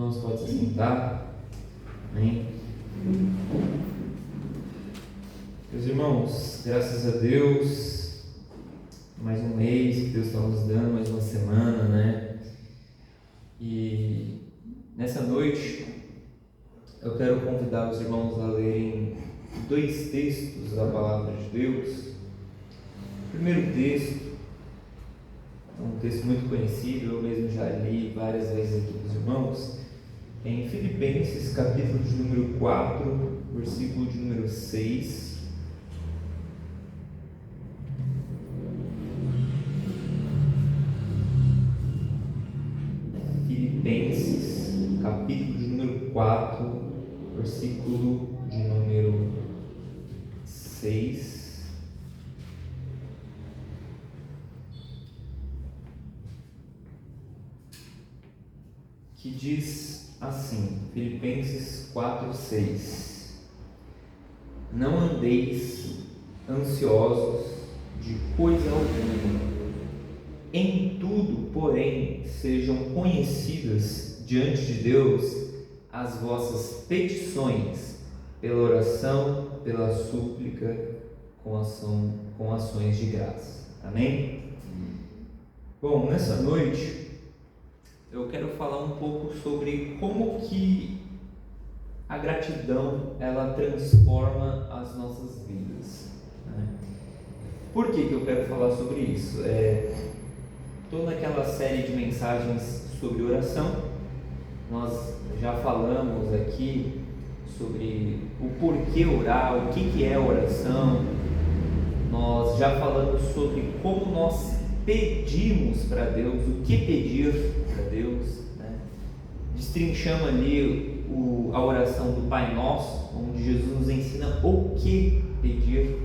Irmãos, pode se sentar. Amém. Meus irmãos, graças a Deus, mais um mês que Deus está nos dando, mais uma semana, né? E nessa noite eu quero convidar os irmãos a lerem dois textos da Palavra de Deus. O primeiro texto é um texto muito conhecido, eu mesmo já li várias vezes aqui para os irmãos, em Filipenses, capítulo de número 4, versículo de número 6. Filipenses, capítulo de número 4, versículo de número 6. Que diz assim, Filipenses 4:6: Não andeis ansiosos de coisa alguma, em tudo, porém, sejam conhecidas diante de Deus as vossas petições, pela oração, pela súplica, com ações de graça. Amém? Bom, nessa noite eu quero falar um pouco sobre como que a gratidão ela transforma as nossas vidas, né? Por que eu quero falar sobre isso? Estou naquela série de mensagens sobre oração. Nós já falamos aqui sobre o porquê orar, o que é oração. Nós já falamos sobre como nós pedimos para Deus, o que pedir para Deus, né? Destrinchamos ali a oração do Pai Nosso, onde Jesus nos ensina o que pedir.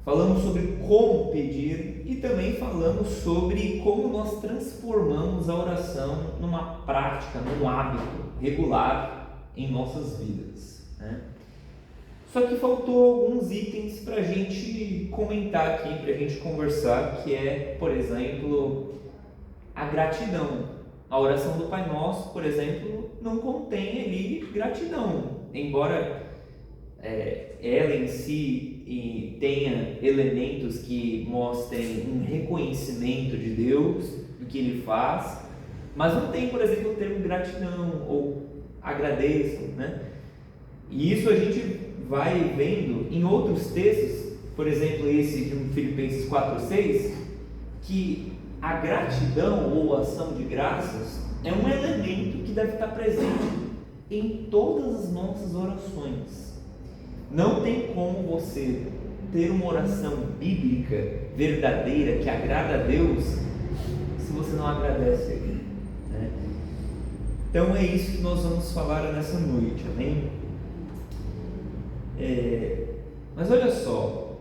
Falamos sobre como pedir e também falamos sobre como nós transformamos a oração numa prática, num hábito regular em nossas vidas, né? Só que faltou alguns itens para a gente comentar aqui, para a gente conversar, que é, por exemplo, a gratidão. A oração do Pai Nosso, por exemplo, não contém ali gratidão, embora ela em si tenha elementos que mostrem um reconhecimento de Deus, do que Ele faz, mas não tem, por exemplo, o termo gratidão ou agradeço, né? E isso a gente vai vendo em outros textos, por exemplo esse de Filipenses 4:6, que a gratidão ou ação de graças é um elemento que deve estar presente em todas as nossas orações. Não tem como você ter uma oração bíblica verdadeira que agrada a Deus se você não agradece a Ele, né? Então é isso que nós vamos falar nessa noite, amém? Mas olha só,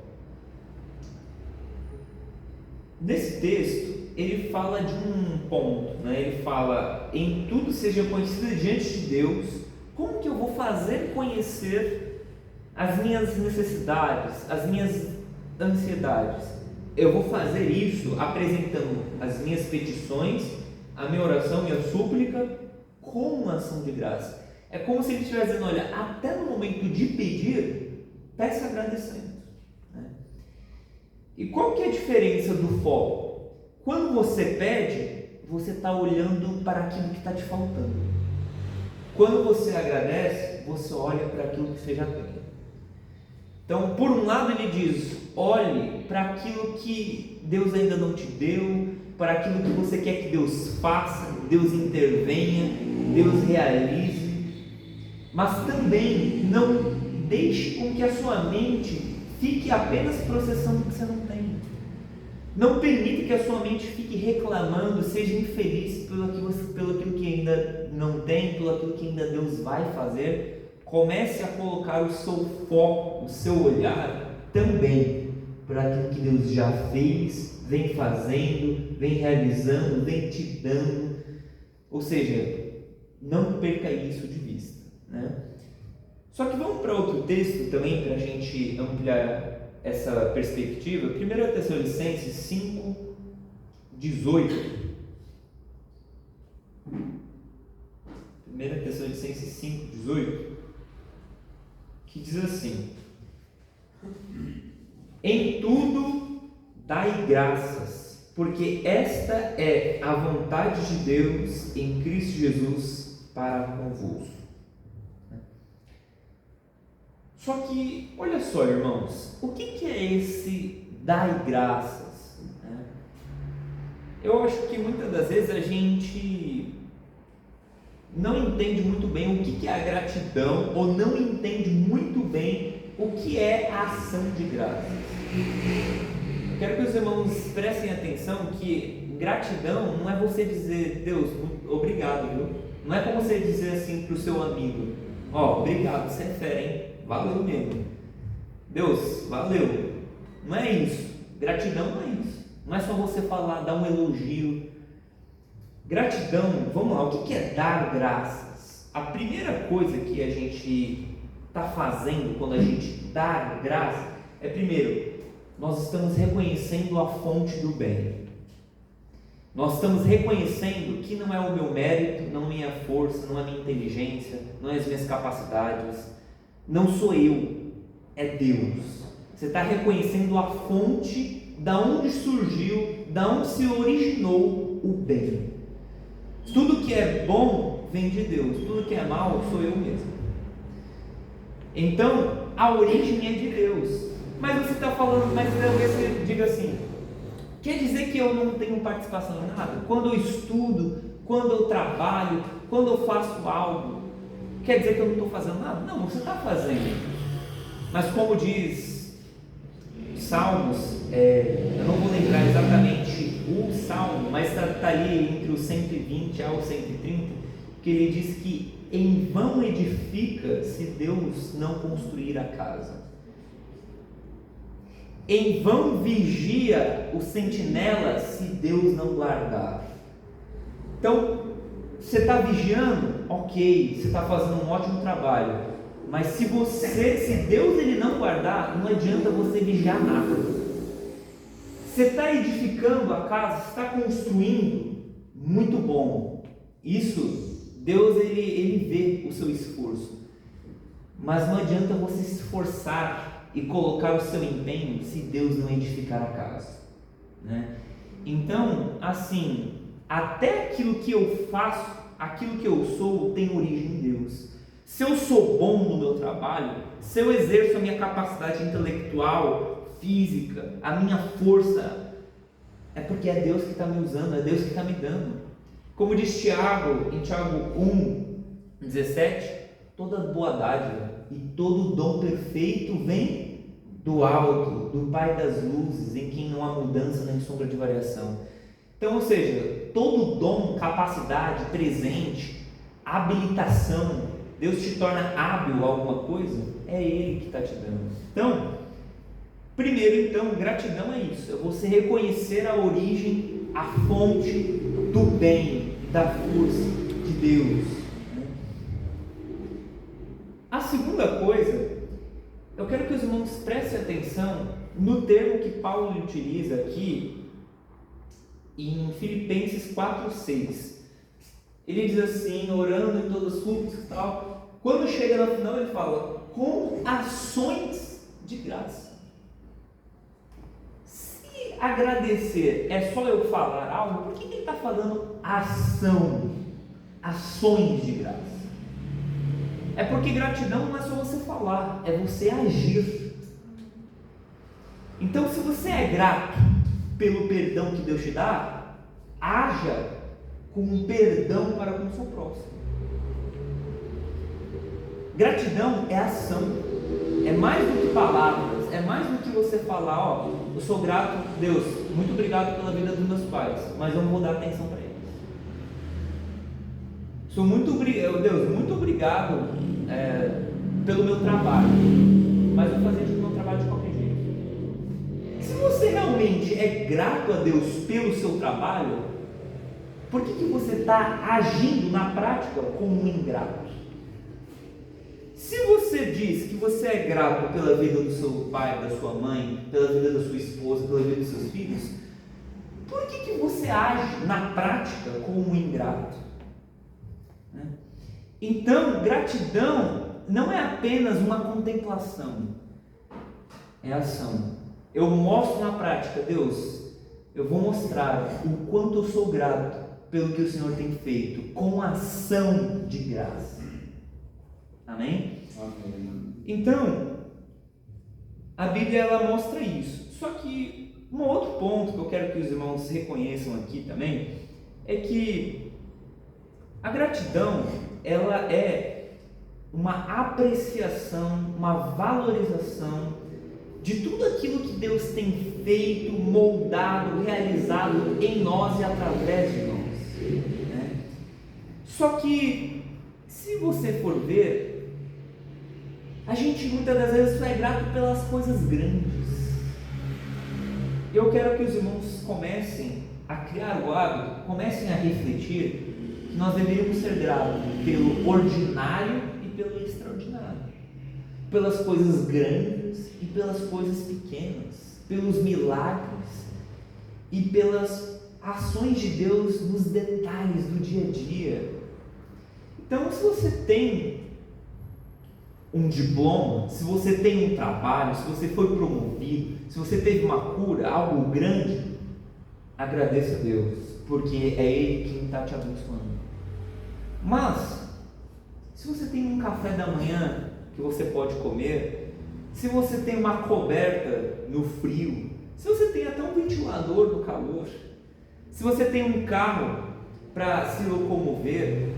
nesse texto ele fala de um ponto, né? Ele fala: em tudo seja conhecido diante de Deus. Como que eu vou fazer conhecer as minhas necessidades, as minhas ansiedades? Eu vou fazer isso apresentando as minhas petições, a minha oração, minha súplica, com uma ação de graça. É como se ele estivesse dizendo: olha, até no momento de pedir, peça agradecendo, né? E qual que é a diferença do foco? Quando você pede, você está olhando para aquilo que está te faltando. Quando você agradece, você olha para aquilo que você já tem. Então, por um lado ele diz: olhe para aquilo que Deus ainda não te deu, para aquilo que você quer que Deus faça, Deus intervenha, Deus realize. Mas também não deixe com que a sua mente fique apenas processando o que você não tem. Não permita que a sua mente fique reclamando, seja infeliz pelo aquilo que ainda não tem, pelo aquilo que ainda Deus vai fazer. Comece a colocar o seu foco, o seu olhar também para aquilo que Deus já fez, vem fazendo, vem realizando, vem te dando. Ou seja, não perca isso de vista, né? Só que vamos para outro texto também para a gente ampliar essa perspectiva. 1 Tessalonicenses 5:18. 1 Tessalonicenses 5:18, que diz assim: em tudo dai graças, porque esta é a vontade de Deus em Cristo Jesus para convosco. Só que, olha só, irmãos, o que é esse dai graças? Eu acho que muitas das vezes a gente não entende muito bem o que é a gratidão, ou não entende muito bem o que é a ação de graças. Eu quero que os irmãos prestem atenção que gratidão não é você dizer, Deus, obrigado, viu? Não é como você dizer assim para o seu amigo, ó, obrigado, você é fera, hein? Valeu mesmo. Deus, valeu. Não é isso. Gratidão não é isso. Não é só você falar, dar um elogio. Gratidão, vamos lá, o que é dar graças? A primeira coisa que a gente está fazendo quando a gente dá graça é, primeiro, nós estamos reconhecendo a fonte do bem. Nós estamos reconhecendo que não é o meu mérito, não é minha força, não é minha inteligência, não é as minhas capacidades, não sou eu, é Deus. Você está reconhecendo a fonte, da onde surgiu, da onde se originou o bem. Tudo que é bom vem de Deus, tudo que é mal sou eu mesmo. Então, a origem é de Deus. Mas você está falando, mas talvez você diga assim, quer dizer que eu não tenho participação em nada? Quando eu estudo, quando eu trabalho, quando eu faço algo, quer dizer que eu não estou fazendo nada? Não, você está fazendo. Mas como diz Salmos, eu não vou lembrar exatamente o Salmo, mas está ali entre os 120 ao 130, que ele diz que em vão edifica se Deus não construir a casa. Em vão vigia o sentinela se Deus não guardar. Então, você está vigiando, ok, você está fazendo um ótimo trabalho, mas se Deus ele não guardar, não adianta você vigiar nada. Você está edificando a casa, você está construindo, muito bom. Isso, Deus ele vê o seu esforço, mas não adianta você se esforçar e colocar o seu empenho se Deus não edificar a casa, né? Então, assim, até aquilo que eu faço, aquilo que eu sou, tem origem em Deus. Se eu sou bom no meu trabalho, se eu exerço a minha capacidade intelectual, física, a minha força, é porque é Deus que está me usando, é Deus que está me dando. Como diz Tiago, em Tiago 1:17, toda boa dádiva e todo dom perfeito vem do alto, do Pai das luzes, em quem não há mudança nem sombra de variação. Então, ou seja, todo dom, capacidade, presente, habilitação, Deus te torna hábil a alguma coisa, é Ele que está te dando. Então, primeiro, gratidão é isso, é você reconhecer a origem, a fonte do bem, da força de Deus. A segunda coisa, eu quero que os irmãos prestem atenção no termo que Paulo utiliza aqui em Filipenses 4:6. Ele diz assim, orando em todas as súplicas e tal. Quando chega no final, ele fala, com ações de graça. Se agradecer é só eu falar algo, por que ele está falando ação? Ações de graça. É porque gratidão não é só você falar, é você agir. Então, se você é grato pelo perdão que Deus te dá, haja com um perdão para com o seu próximo. Gratidão é ação, é mais do que palavras, é mais do que você falar, ó, eu sou grato, Deus, muito obrigado pela vida dos meus pais, mas eu não vou dar atenção para eles. Deus, muito obrigado pelo meu trabalho, mas eu vou fazer o meu trabalho de qualquer jeito. Se você realmente é grato a Deus pelo seu trabalho, por que você está agindo na prática como um ingrato? Se você diz que você é grato pela vida do seu pai, da sua mãe, pela vida da sua esposa, pela vida dos seus filhos, por que você age na prática como um ingrato? Então, gratidão não é apenas uma contemplação, é ação. Eu mostro na prática, Deus, eu vou mostrar o quanto eu sou grato pelo que o Senhor tem feito, com ação de graça. Amém? Amém. Então, a Bíblia ela mostra isso. Só que um outro ponto que eu quero que os irmãos reconheçam aqui também é que a gratidão ela é uma apreciação, uma valorização de tudo aquilo que Deus tem feito, moldado, realizado em nós e através de nós, né? Só que, se você for ver, a gente muitas das vezes só é grato pelas coisas grandes. Eu quero que os irmãos comecem a criar o hábito, comecem a refletir que nós deveríamos ser gratos pelo ordinário e pelo extraordinário, pelas coisas grandes e pelas coisas pequenas, pelos milagres e pelas ações de Deus nos detalhes do dia a dia. Então, se você tem um diploma, se você tem um trabalho, se você foi promovido, se você teve uma cura, algo grande, agradeça a Deus, porque é Ele quem está te abençoando. Mas, se você tem um café da manhã que você pode comer, se você tem uma coberta no frio, se você tem até um ventilador no calor, se você tem um carro para se locomover,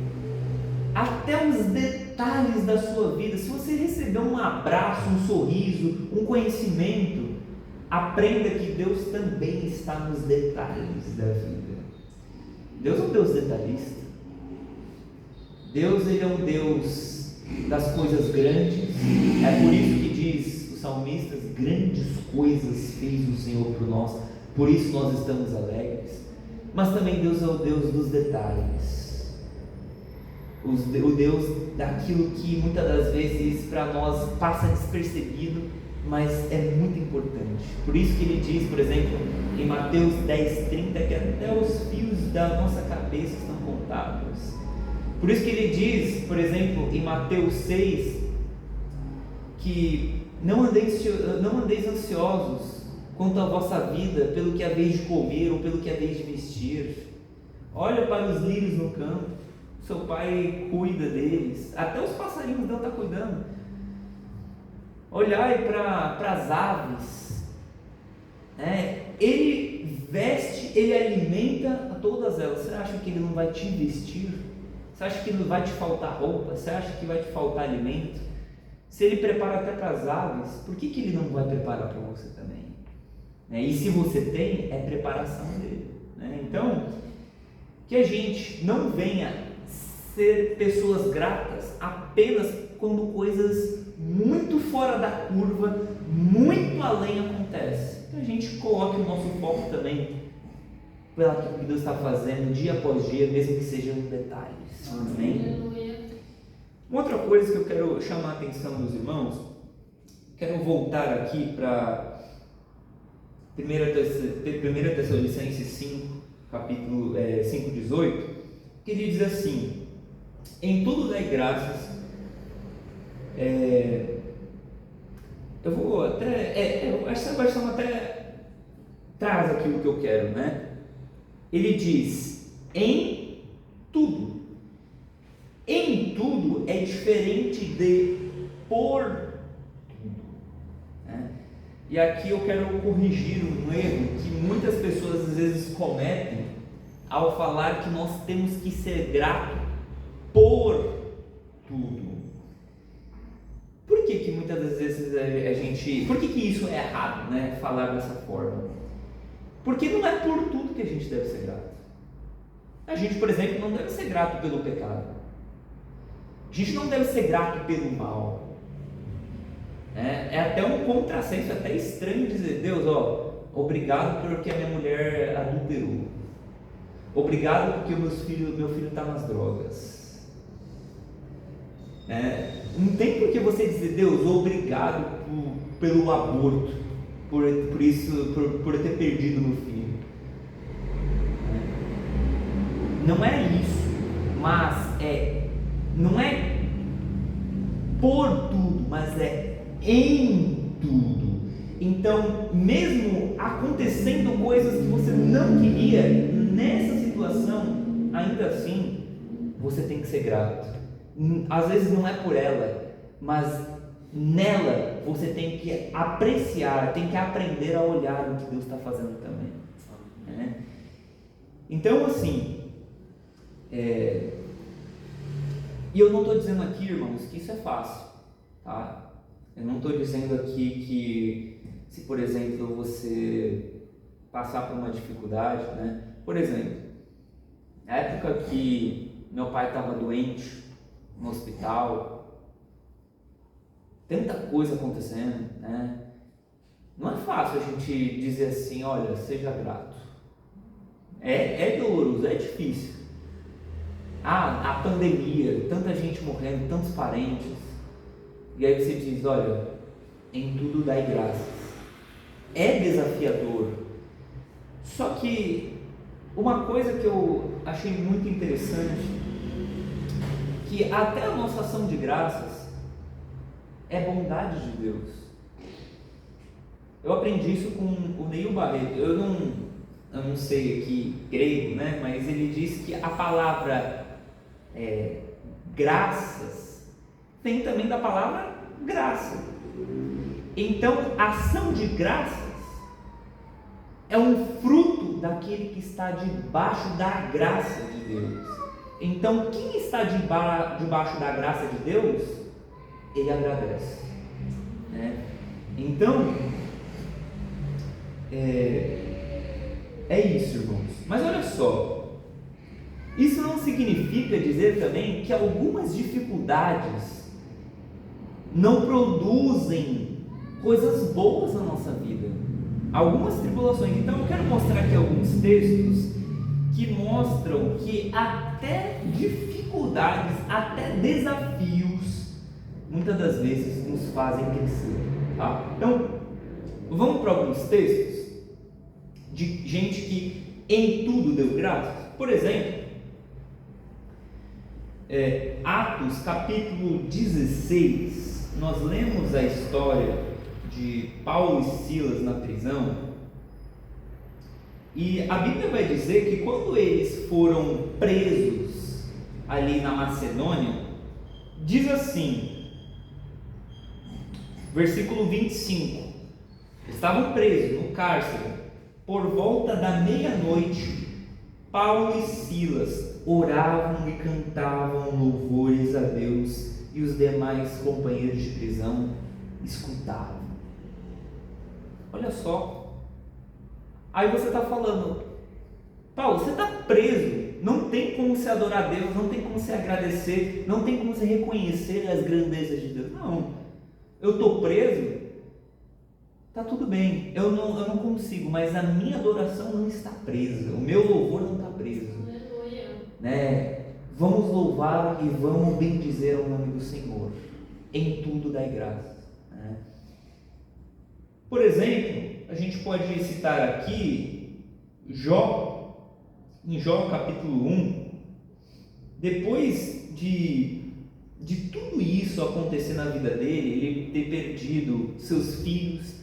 até os detalhes da sua vida, se você receber um abraço, um sorriso, um conhecimento, aprenda que Deus também está nos detalhes da vida. Deus é um Deus detalhista. Deus, Ele é um Deus das coisas grandes. É por isso que diz os salmistas: grandes coisas fez o Senhor por nós, por isso nós estamos alegres. Mas também Deus é o Deus dos detalhes, o Deus daquilo que muitas das vezes para nós passa despercebido, mas é muito importante. Por isso que Ele diz, por exemplo, em Mateus 10:30, que até os fios da nossa cabeça estão contados. Por isso que Ele diz, por exemplo, em Mateus 6, que não andeis ansiosos quanto à vossa vida, pelo que haveis de comer ou pelo que haveis de vestir. Olha para os lírios no campo, seu Pai cuida deles, até os passarinhos Deus está cuidando. Olhai para as aves, né? Ele veste, Ele alimenta a todas elas. Você acha que Ele não vai te vestir? Você acha que não vai te faltar roupa? Você acha que vai te faltar alimento? Se Ele prepara até para as aves, por que Ele não vai preparar para você também? E se você tem, é preparação dele, né? Então, que a gente não venha ser pessoas gratas apenas quando coisas muito fora da curva, muito além acontecem. Que a gente coloque o nosso foco também pelo que Deus está fazendo dia após dia, mesmo que sejam detalhes. Amém? Uma outra coisa que eu quero chamar a atenção dos irmãos, quero voltar aqui para 1 Tessalonicenses 5, capítulo 5:18, que ele diz assim: em tudo dai graças. Eu vou até, essa versão até traz aqui o que eu quero, né? Ele diz: em tudo. Em tudo é diferente de por tudo, né? E aqui eu quero corrigir um erro que muitas pessoas às vezes cometem ao falar que nós temos que ser grato por tudo. Por que muitas das vezes a gente... Por que isso é errado, né? Falar dessa forma? Porque não é por tudo que a gente deve ser grato. A gente, por exemplo, não deve ser grato pelo pecado. A gente não deve ser grato pelo mal. É até um contrassenso, até estranho dizer: Deus, obrigado porque a minha mulher adulterou. Obrigado porque meu filho está nas drogas. Não tem por que você dizer: Deus, obrigado pelo aborto, por eu ter perdido meu filho. Não é isso, mas não é por tudo, mas é em tudo. Então, mesmo acontecendo coisas que você não queria, nessa situação, ainda assim, você tem que ser grato. Às vezes não é por ela, mas nela você tem que apreciar, tem que aprender a olhar o que Deus está fazendo também. Né? Então, assim, e eu não estou dizendo aqui, irmãos, que isso é fácil, tá? Eu não estou dizendo aqui que, se por exemplo você passar por uma dificuldade, né? Por exemplo, na época que meu pai estava doente no hospital, tanta coisa acontecendo, né? Não é fácil a gente dizer assim, olha, seja grato. É doloroso, é difícil. A pandemia, tanta gente morrendo, tantos parentes. E aí você diz, olha, em tudo dai graças. É desafiador. Só que uma coisa que eu achei muito interessante, que até a nossa ação de graças é bondade de Deus. Eu aprendi isso com o Neil Barreto. Eu não sei aqui grego, né? Mas ele diz que a palavra graças vem também da palavra graça. Então, a ação de graças é um fruto daquele que está debaixo da graça de Deus. Então, quem está debaixo da graça de Deus, ele agradece. Né? Então, é isso, irmãos. Mas olha só, isso não significa dizer também que algumas dificuldades não produzem coisas boas na nossa vida. Algumas tribulações. Então eu quero mostrar aqui alguns textos que mostram que até dificuldades, até desafios, muitas das vezes nos fazem crescer. Tá? Então, vamos para alguns textos de gente que em tudo deu graças. Por exemplo, Atos capítulo 16, nós lemos a história de Paulo e Silas na prisão, e a Bíblia vai dizer que quando eles foram presos ali na Macedônia, diz assim, versículo 25, estavam presos no cárcere, por volta da meia-noite, Paulo e Silas oravam e cantavam louvores a Deus, e os demais companheiros de prisão escutavam. Olha só, aí você está falando, Paulo, você está preso, não tem como você adorar a Deus, não tem como você agradecer, não tem como você reconhecer as grandezas de Deus. Não, eu estou preso, está tudo bem, eu não consigo, mas a minha adoração não está presa, o meu louvor não está preso. Né? Vamos louvar e vamos bendizer o nome do Senhor, em tudo dai graças. Né? Por exemplo, a gente pode citar aqui Jó, em Jó capítulo 1, depois de tudo isso acontecer na vida dele, ele ter perdido seus filhos,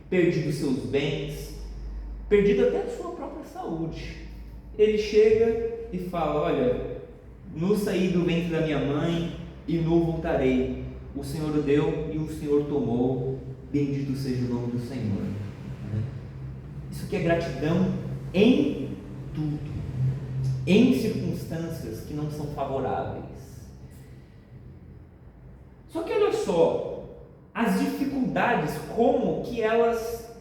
perdido seus bens, perdido até a sua própria saúde, ele chega e fala, olha, no saí do ventre da minha mãe e no voltarei, o Senhor deu e o Senhor tomou, bendito seja o nome do Senhor. Isso que é gratidão em tudo, em circunstâncias que não são favoráveis. Só que olha só, as dificuldades, como que elas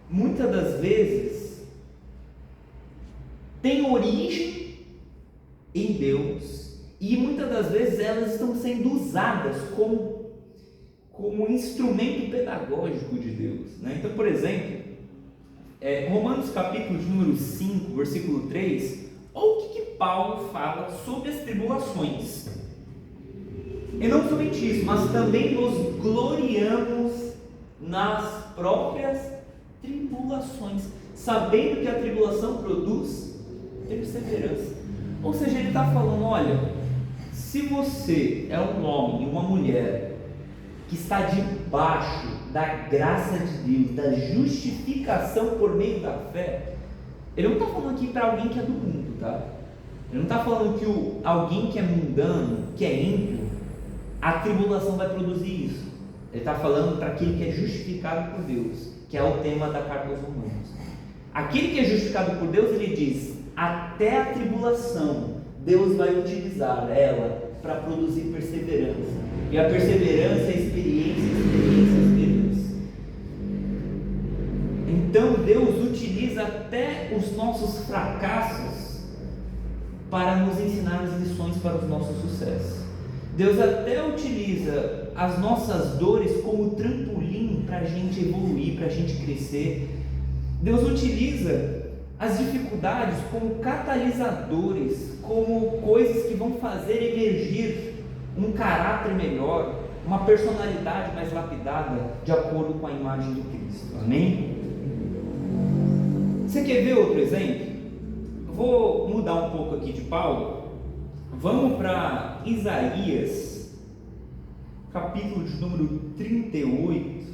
muitas das vezes têm origem em Deus, e muitas das vezes elas estão sendo usadas como instrumento pedagógico de Deus. Né? Então, por exemplo, Romanos capítulo de número 5, versículo 3, olha o que Paulo fala sobre as tribulações. E não somente isso, mas também nos gloriamos nas próprias tribulações, sabendo que a tribulação produz perseverança. Ou seja, ele está falando, olha, Se você é um homem e uma mulher que está debaixo da graça de Deus, da justificação por meio da fé, ele não está falando aqui para alguém que é do mundo, tá? Ele não está falando que alguém que é mundano, que é ímpio, a tribulação vai produzir isso. Ele está falando para aquele que é justificado por Deus, que é o tema da carta aos Romanos. Aquele que é justificado por Deus, ele diz, até a tribulação, Deus vai utilizar ela para produzir perseverança. E a perseverança é experiência. Então Deus utiliza até os nossos fracassos para nos ensinar as lições para os nossos sucessos. Deus até utiliza as nossas dores como trampolim para a gente evoluir, para a gente crescer. Deus utiliza as dificuldades como catalisadores, como coisas que vão fazer emergir um caráter melhor, uma personalidade mais lapidada, de acordo com a imagem de Cristo. Amém? Você quer ver outro exemplo? Eu vou mudar um pouco aqui de Paulo. Vamos para Isaías, capítulo de número 38. Eu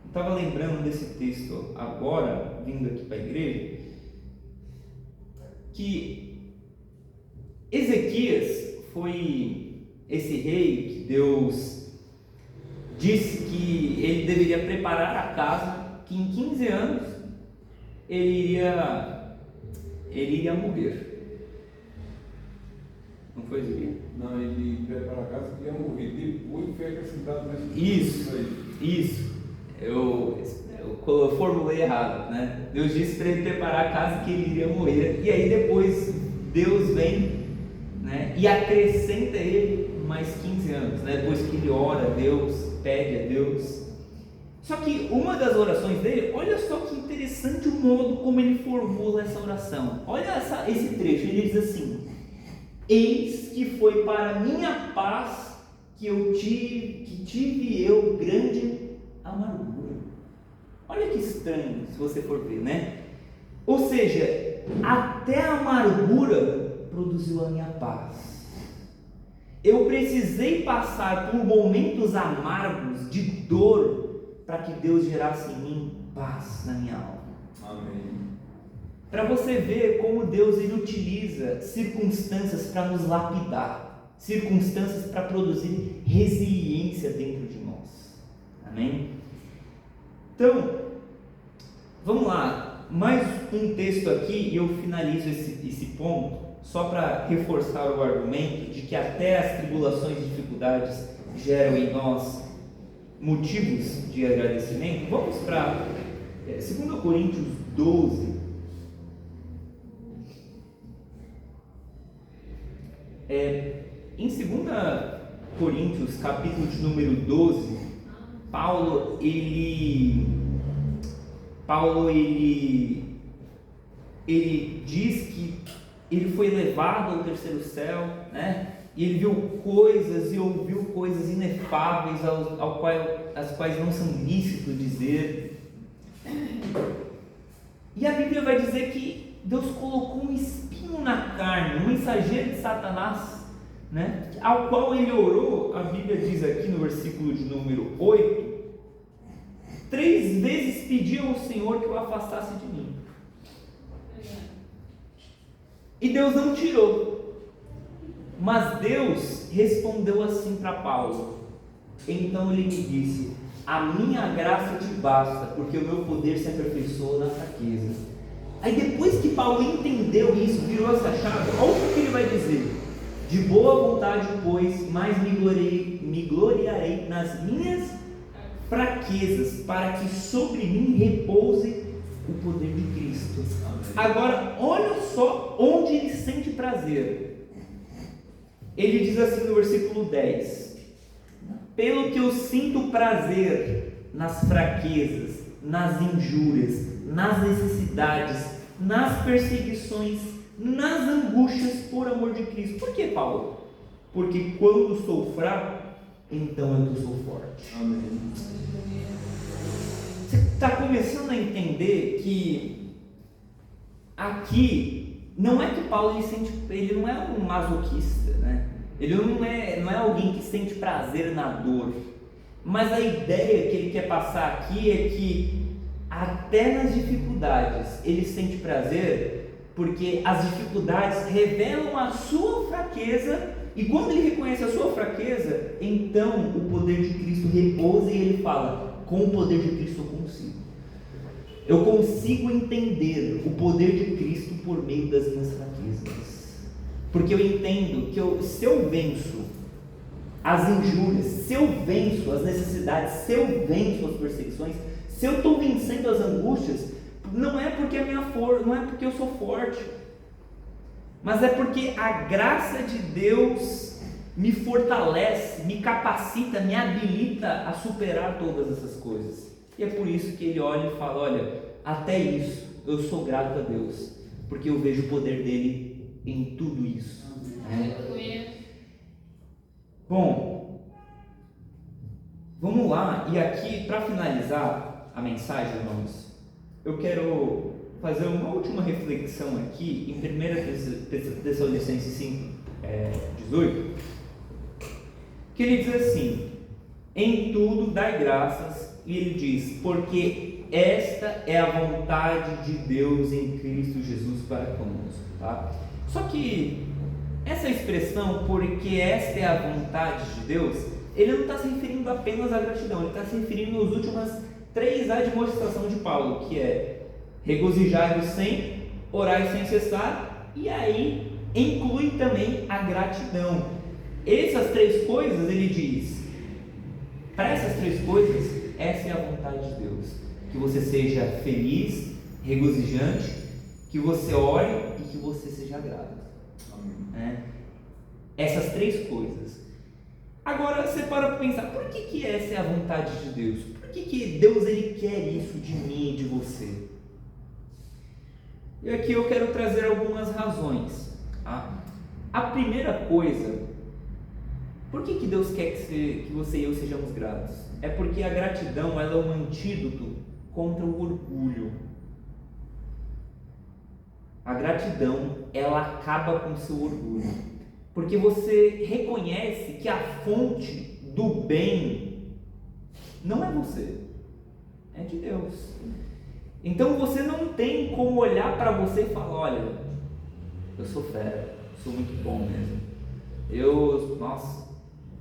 estava lembrando desse texto agora, vindo aqui para a igreja, que Ezequias foi esse rei que Deus disse que ele deveria preparar a casa, que em 15 anos ele iria morrer. Não foi isso? Não, ele preparou a casa que ia morrer. Depois foi acrescentado mais Isso. Eu formulei errado, né? Deus disse para ele preparar a casa que ele iria morrer. E aí depois Deus vem, né, e acrescenta ele mais 15 anos, né? Depois que ele ora a Deus, pede a Deus. Só que uma das orações dele, olha só que interessante o modo como ele formula essa oração. Olha esse trecho, ele diz assim: eis que foi para minha paz que tive eu grande amargura. Olha que estranho, se você for ver, né? Ou seja, até a amargura produziu a minha paz. Eu precisei passar por momentos amargos de dor para que Deus gerasse em mim paz na minha alma. Amém. Para você ver como Deus ele utiliza circunstâncias para nos lapidar, circunstâncias para produzir resiliência dentro de nós. Amém? Então, vamos lá, mais um texto aqui e eu finalizo esse ponto, só para reforçar o argumento de que até as tribulações e dificuldades geram em nós motivos de agradecimento. Vamos para 2 Coríntios 12. Em 2 Coríntios, capítulo de número 12, Paulo diz que ele foi levado ao terceiro céu, né? E ele viu coisas e ouviu coisas inefáveis as quais não são lícito dizer. E a Bíblia vai dizer que Deus colocou um espinho na carne, um mensageiro de Satanás, né? Ao qual ele orou. A Bíblia diz aqui no versículo de número 8, 3 vezes pediu ao Senhor que o afastasse de mim. E Deus não tirou. Mas Deus respondeu assim para Paulo. Então ele me disse: a minha graça te basta, porque o meu poder se aperfeiçoa na fraqueza. Aí depois que Paulo entendeu isso, virou essa chave, olha o que ele vai dizer: de boa vontade, pois, mais me gloriarei nas minhas fraquezas, para que sobre mim repouse o poder de Cristo. Agora, olha só onde ele sente prazer. Ele diz assim no versículo 10: pelo que eu sinto prazer nas fraquezas, nas injúrias, nas necessidades, nas perseguições, nas angústias por amor de Cristo. Por que, Paulo? Porque quando sou fraco, então é que eu sou forte. Amém. Você está começando a entender que aqui não é que Paulo ele não é um masoquista, né? Ele não é alguém que sente prazer na dor. Mas a ideia que ele quer passar aqui é que até nas dificuldades ele sente prazer, porque as dificuldades revelam a sua fraqueza, e quando ele reconhece a sua fraqueza, então o poder de Cristo repousa e ele fala: com o poder de Cristo eu consigo. Eu consigo entender o poder de Cristo por meio das minhas fraquezas, porque eu entendo que se eu venço as injúrias, se eu venço as necessidades, se eu venço as perseguições, se eu estou vencendo as angústias, não é porque não é porque eu sou forte, mas é porque a graça de Deus me fortalece, me capacita, me habilita a superar todas essas coisas. E é por isso que ele olha e fala: olha, até isso eu sou grato a Deus, porque eu vejo o poder dele em tudo isso. Bom, vamos lá, e aqui para finalizar a mensagem, irmãos, eu quero fazer uma última reflexão aqui em 1 Tessalonicenses 5, 18, que ele diz assim: em tudo dai graças, e ele diz: porque esta é a vontade de Deus em Cristo Jesus para conosco, tá? Só que essa expressão, porque esta é a vontade de Deus, ele não está se referindo apenas à gratidão, ele está se referindo às últimas 3 admoestações de Paulo, que é regozijai-vos sempre, orai sem cessar, e aí inclui também a gratidão. Essas 3 coisas, ele diz, para essas 3 coisas, essa é a vontade de Deus, que você seja feliz, regozijante, que você ore e que você seja grato. Essas 3 coisas. Agora você para pensar: por que essa é a vontade de Deus? Por que Deus ele quer isso de mim e de você? E aqui eu quero trazer algumas razões, tá? A primeira coisa, por que Deus quer que você e eu sejamos gratos? É porque a gratidão ela é um antídoto contra o orgulho. A gratidão, ela acaba com o seu orgulho, porque você reconhece que a fonte do bem não é você, é de Deus. Então você não tem como olhar para você e falar: olha, eu sou fera, sou muito bom mesmo, eu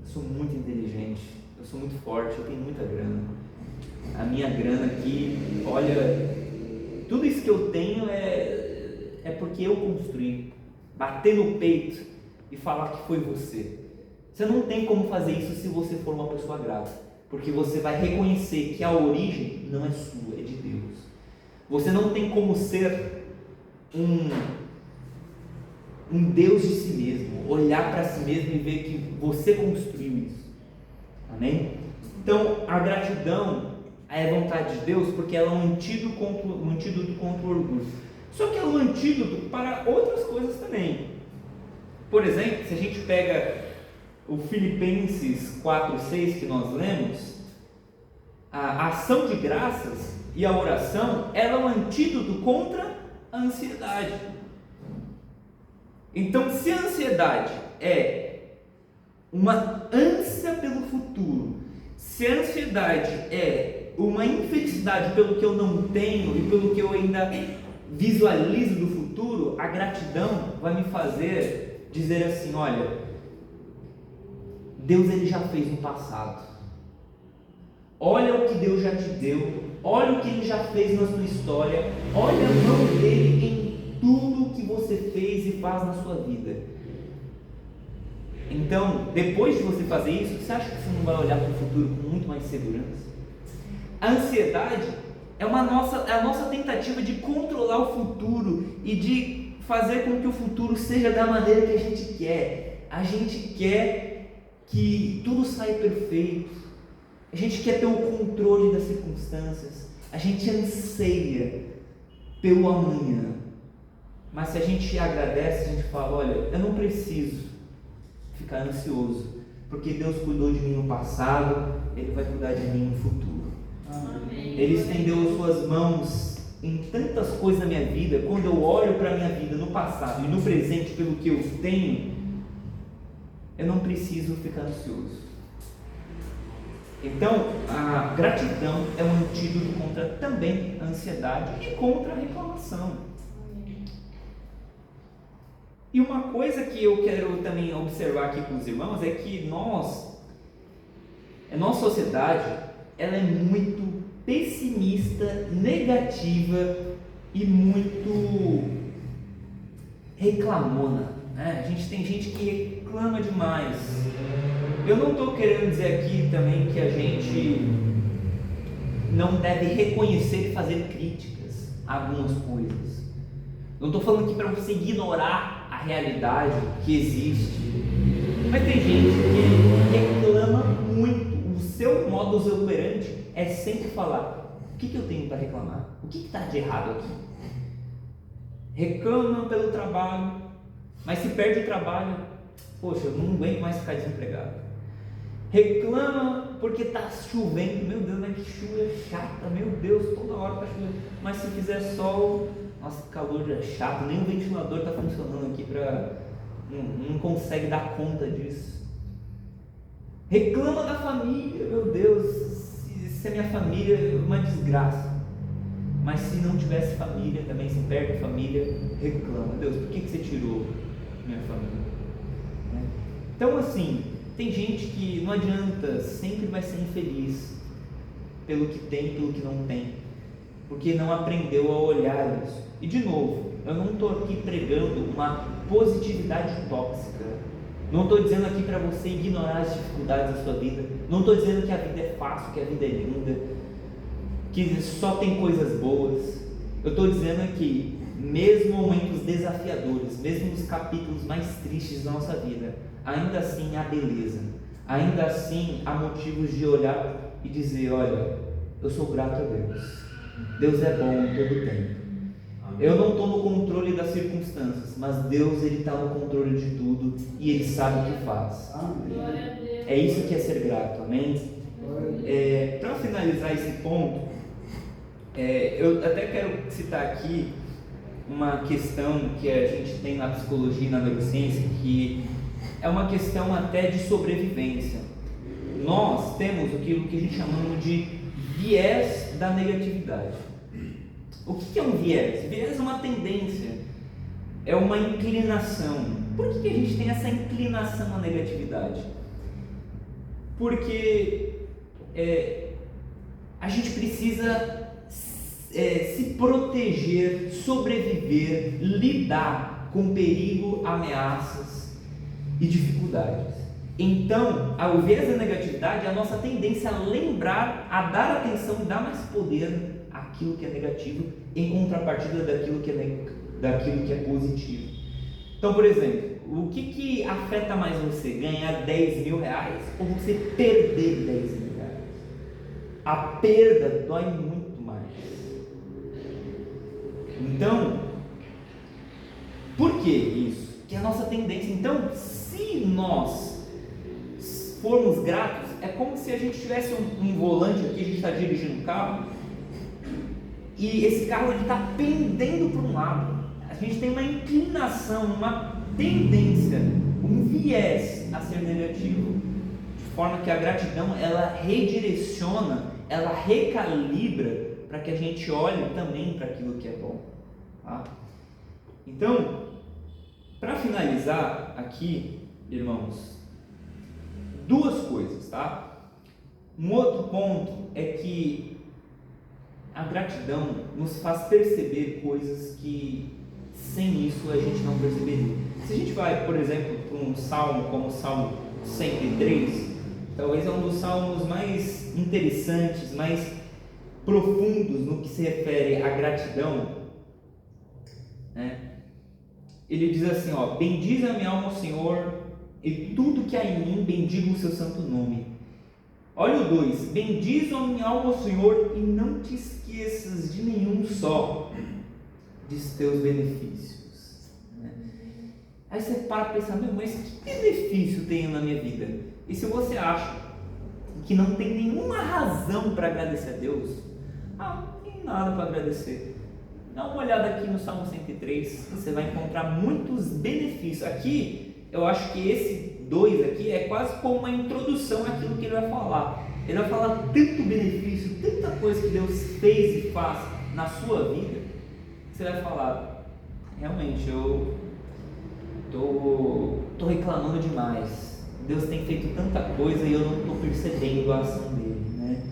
sou muito inteligente, eu sou muito forte, eu tenho muita grana, a minha grana aqui, olha, tudo isso que eu tenho é porque eu construí. Bater no peito e falar que foi você. Você não tem como fazer isso se você for uma pessoa grata, porque você vai reconhecer que a origem não é sua, é de Deus. Você não tem como ser um Deus de si mesmo, olhar para si mesmo e ver que você construiu isso. Amém? Então a gratidão é a vontade de Deus, porque ela é um antídoto contra o orgulho. Só que é um antídoto para outras coisas também. Por exemplo, se a gente pega o Filipenses 4:6 que nós lemos, a ação de graças e a oração, ela é um antídoto contra a ansiedade. Então, se a ansiedade é uma ânsia pelo futuro, se a ansiedade é uma infelicidade pelo que eu não tenho e pelo que eu ainda visualizo do futuro, a gratidão vai me fazer dizer assim: olha, Deus ele já fez no passado, olha o que Deus já te deu, olha o que ele já fez na sua história, olha a mão dele em tudo que você fez e faz na sua vida. Então, depois de você fazer isso, você acha que você não vai olhar para o futuro com muito mais segurança? A ansiedade é a nossa tentativa de controlar o futuro e de fazer com que o futuro seja da maneira que a gente quer. A gente quer que tudo saia perfeito, a gente quer ter o controle das circunstâncias, a gente anseia pelo amanhã. Mas se a gente agradece, a gente fala: olha, eu não preciso ficar ansioso, porque Deus cuidou de mim no passado, Ele vai cuidar de mim no futuro. Amém. Ele estendeu as suas mãos em tantas coisas na minha vida. Quando eu olho para a minha vida no passado e no presente pelo que eu tenho, eu não preciso ficar ansioso. Então, a gratidão é um antídoto contra também a ansiedade e contra a reclamação. E uma coisa que eu quero também observar aqui com os irmãos é que a nossa sociedade, ela é muito pessimista, negativa e muito reclamona, né? A gente tem gente que reclama demais. Eu não estou querendo dizer aqui também que a gente não deve reconhecer e fazer críticas a algumas coisas. Não estou falando aqui para você ignorar a realidade que existe, mas tem gente que reclama muito. O seu modus operandi é sempre falar: o que eu tenho para reclamar? O que está de errado aqui? Reclama pelo trabalho, mas se perde o trabalho, poxa, eu não aguento mais ficar desempregado. Reclama porque está chovendo, meu Deus, mas que chuva chata, meu Deus, toda hora está chovendo. Mas se fizer sol, nossa, que calor é chato, nem o ventilador está funcionando aqui não consegue dar conta disso. Reclama da família, meu Deus, se a minha família é uma desgraça. Mas se não tivesse família também, se perde a família, reclama: Deus, por que você tirou minha família? Então assim, tem gente que não adianta, sempre vai ser infeliz pelo que tem, pelo que não tem, porque não aprendeu a olhar isso. E de novo, eu não estou aqui pregando uma positividade tóxica, não estou dizendo aqui para você ignorar as dificuldades da sua vida, não estou dizendo que a vida é fácil, que a vida é linda, que só tem coisas boas. Eu estou dizendo que mesmo momentos desafiadores, mesmo nos capítulos mais tristes da nossa vida, ainda assim há beleza, ainda assim há motivos de olhar e dizer: olha, eu sou grato a Deus, Deus é bom em todo o tempo. Eu não estou no controle das circunstâncias, mas Deus, Ele está no controle de tudo e Ele sabe o que faz. É isso que é ser grato, amém? Para finalizar esse ponto, eu até quero citar aqui uma questão que a gente tem na psicologia e na neurociência, que é uma questão até de sobrevivência. Nós temos aquilo que a gente chama de viés da negatividade. O que é um viés? Viés é uma tendência, é uma inclinação. Por que a gente tem essa inclinação à negatividade? Porque a gente precisa se proteger, sobreviver, lidar com perigo, ameaças e dificuldades. Então, ao viés da negatividade, é a nossa tendência a lembrar, a dar atenção e dar mais poder àquilo que é negativo, em contrapartida daquilo que é positivo. Então, por exemplo, o que afeta mais você? Ganhar 10 mil reais ou você perder 10 mil reais? A perda dói muito mais. Então, por que isso? Que é a nossa tendência. Então, se nós formos gratos, é como se a gente tivesse um volante aqui, a gente está dirigindo um carro, e esse carro está pendendo para um lado. A gente tem uma inclinação, uma tendência, um viés a ser negativo, de forma que a gratidão, ela redireciona, ela recalibra para que a gente olhe também para aquilo que é bom, tá? Então, para finalizar aqui, irmãos, duas coisas, tá? Um outro ponto é que a gratidão nos faz perceber coisas que sem isso a gente não perceberia. Se a gente vai, por exemplo, para um salmo como o Salmo 103, talvez é um dos salmos mais interessantes, mais profundos no que se refere à gratidão, né? Ele diz assim, bendize a minha alma ao Senhor, e tudo que há em mim, bendiga o seu santo nome. Olha o 2, bendize a minha alma ao Senhor, e não te esqueças de nenhum só de teus benefícios. Aí você para pensar, mas que benefício tenho na minha vida? E se você acha que não tem nenhuma razão para agradecer a Deus, não tem nada para agradecer. Dá uma olhada aqui no Salmo 103, você vai encontrar muitos benefícios. Aqui, eu acho que esse 2 aqui é quase como uma introdução àquilo que ele vai falar. Ele vai falar tanto benefício, tanta coisa que Deus fez e faz na sua vida, que você vai falar, realmente, eu tô reclamando demais. Deus tem feito tanta coisa e eu não estou percebendo a ação dele, né?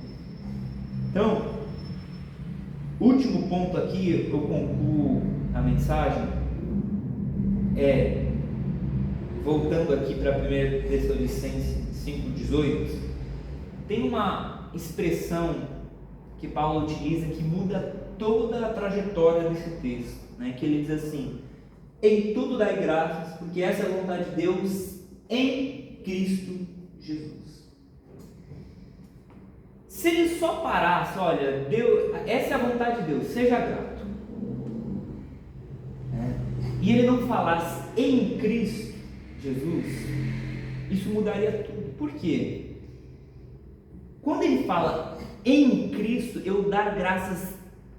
Então, último ponto aqui, eu concluo a mensagem, voltando aqui para 1 Tessalonicenses 5,18, tem uma expressão que Paulo utiliza que muda toda a trajetória desse texto, né? Que ele diz assim: em tudo dai graças, porque essa é a vontade de Deus em Cristo Jesus. Se ele só parasse, olha, Deus, essa é a vontade de Deus, seja grato, né? E ele não falasse em Cristo Jesus, isso mudaria tudo. Por quê? Quando ele fala em Cristo, eu dar graças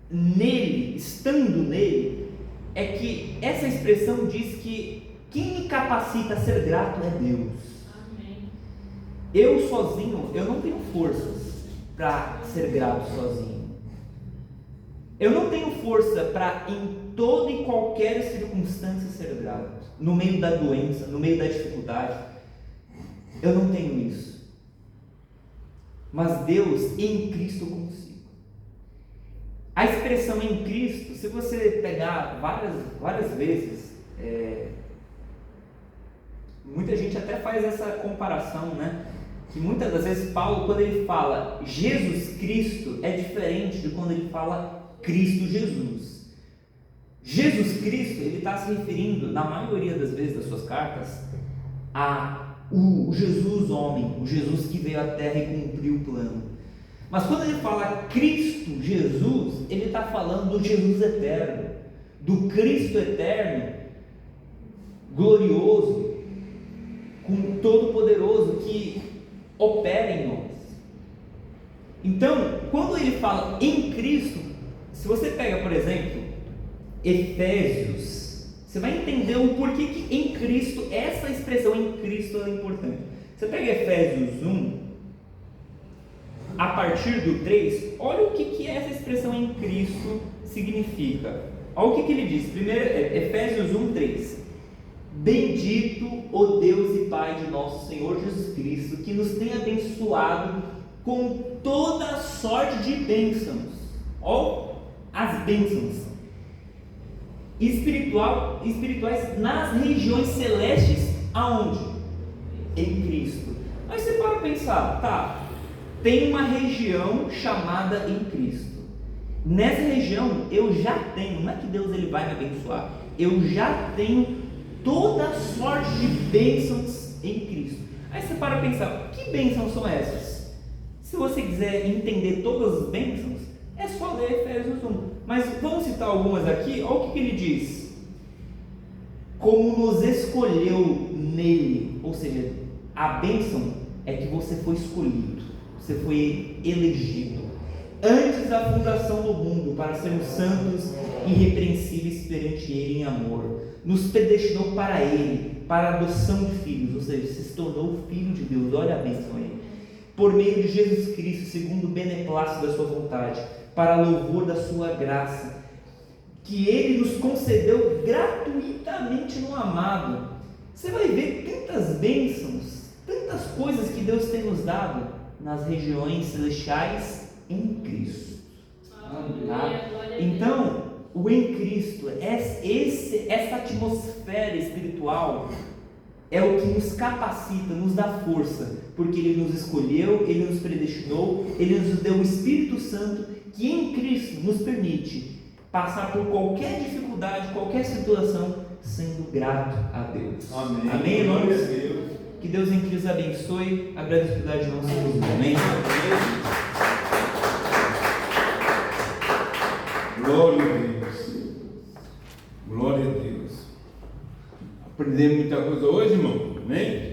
nele, estando nele, é que essa expressão diz que quem me capacita a ser grato é Deus. Amém. Eu sozinho, eu não tenho forças para ser grato sozinho. Eu não tenho força para em toda e qualquer circunstância ser grato. No meio da doença, no meio da dificuldade, eu não tenho isso. Mas Deus em Cristo eu consigo. A expressão em Cristo, se você pegar várias vezes, muita gente até faz essa comparação, né? Que muitas das vezes Paulo, quando ele fala Jesus Cristo, é diferente de quando ele fala Cristo Jesus. Jesus Cristo, ele está se referindo, na maioria das vezes das suas cartas, a o Jesus homem, o Jesus que veio à terra e cumpriu o plano. Mas quando ele fala Cristo Jesus, ele está falando do Jesus eterno, do Cristo eterno, glorioso, com todo-poderoso, que opera em nós. Então, quando ele fala em Cristo, se você pega, por exemplo, Efésios, você vai entender o porquê que em Cristo, essa expressão em Cristo é importante. Você pega Efésios 1, a partir do 3, olha o que essa expressão em Cristo significa. Olha o que ele diz. Primeiro, Efésios 1, 3. Bendito o Deus e Pai de nosso Senhor Jesus Cristo, que nos tem abençoado com toda sorte de bênçãos. Olha as bênçãos espirituais nas regiões celestes, aonde? Em Cristo. Aí você para pensar, tá, tem uma região chamada em Cristo. Nessa região eu já tenho, não é que Deus ele vai me abençoar, eu já tenho toda a sorte de bênçãos em Cristo. Aí você para pensar, que bênçãos são essas? Se você quiser entender todas as bênçãos, é só ler Efésios 1. Mas vamos citar algumas aqui. Olha o que ele diz: como nos escolheu nele. Ou seja, a bênção é que você foi escolhido, você foi elegido antes da fundação do mundo, para sermos santos e irrepreensíveis perante ele em amor. Nos predestinou para ele, para a adoção de filhos, ou seja, se tornou filho de Deus. Olha a bênção aí. Por meio de Jesus Cristo, segundo o beneplácito da sua vontade, para louvor da sua graça, que ele nos concedeu gratuitamente no amado. Você vai ver tantas bênçãos, tantas coisas que Deus tem nos dado nas regiões celestiais em Cristo. Tá? Então, o em Cristo, essa atmosfera espiritual é o que nos capacita, nos dá força, porque Ele nos escolheu, Ele nos predestinou, Ele nos deu o Espírito Santo, que em Cristo nos permite passar por qualquer dificuldade, qualquer situação, sendo grato a Deus. Amém. Amém, irmãos? Que Deus em Cristo abençoe a gratuidade de nosso Deus. Amém? Glória a Deus. Glória a Deus. Aprendemos muita coisa hoje, irmão. Amém?